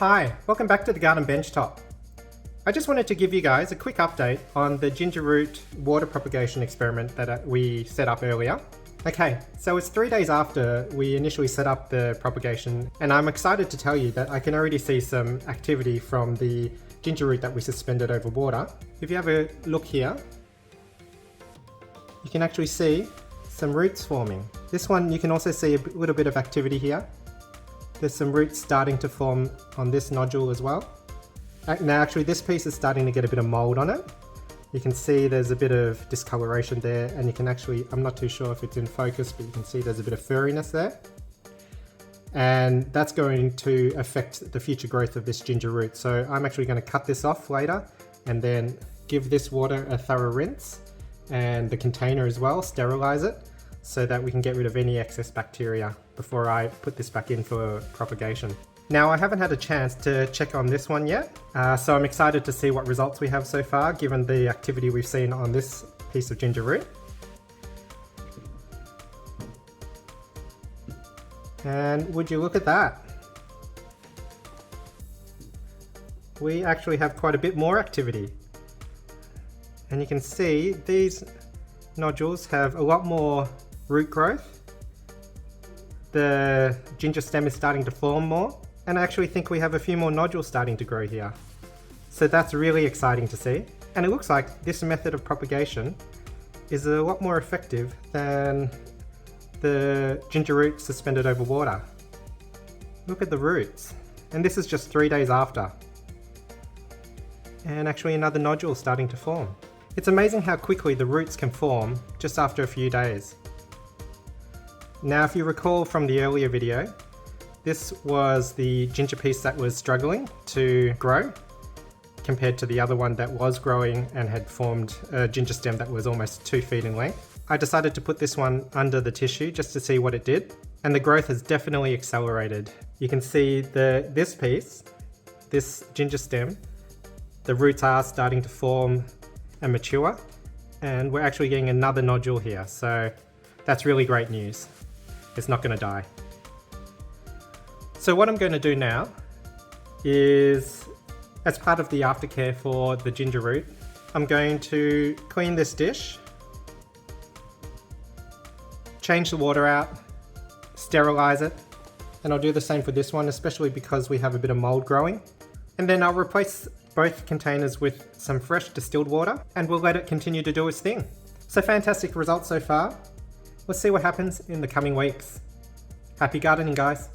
Hi, welcome back to the Garden Benchtop. I just wanted to give you guys a quick update on the ginger root water propagation experiment that we set up earlier. Okay, so it's 3 days after we initially set up the propagation, and I'm excited to tell you that I can already see some activity from the ginger root that we suspended over water. If you have a look here, you can actually see some roots forming. This one you can also see a little bit of activity here. There's some roots starting to form on this nodule as well. Now actually this piece is starting to get a bit of mold on it. You can see there's a bit of discoloration there, and you can actually, I'm not too sure if it's in focus, but you can see there's a bit of furriness there. And that's going to affect the future growth of this ginger root. So I'm actually going to cut this off later and then give this water a thorough rinse, and the container as well, sterilize it so that we can get rid of any excess bacteria before I put this back in for propagation. Now I haven't had a chance to check on this one yet, so I'm excited to see what results we have so far given the activity we've seen on this piece of ginger root. And would you look at that? We actually have quite a bit more activity. And you can see these nodules have a lot more root growth. The ginger stem is starting to form more, and I actually think we have a few more nodules starting to grow here. So that's really exciting to see. And it looks like this method of propagation is a lot more effective than the ginger root suspended over water. Look at the roots. And this is just 3 days after. And actually another nodule starting to form. It's amazing how quickly the roots can form just after a few days. Now, if you recall from the earlier video, this was the ginger piece that was struggling to grow compared to the other one that was growing and had formed a ginger stem that was almost 2 feet in length. I decided to put this one under the tissue just to see what it did, and the growth has definitely accelerated. You can see this piece, this ginger stem, the roots are starting to form and mature, and we're actually getting another nodule here, so that's really great news. It's not going to die. So what I'm going to do now is, as part of the aftercare for the ginger root, I'm going to clean this dish, change the water out, sterilize it, and I'll do the same for this one, especially because we have a bit of mold growing. And then I'll replace both containers with some fresh distilled water, and we'll let it continue to do its thing. So fantastic results so far. Let's see what happens in the coming weeks. Happy gardening, guys.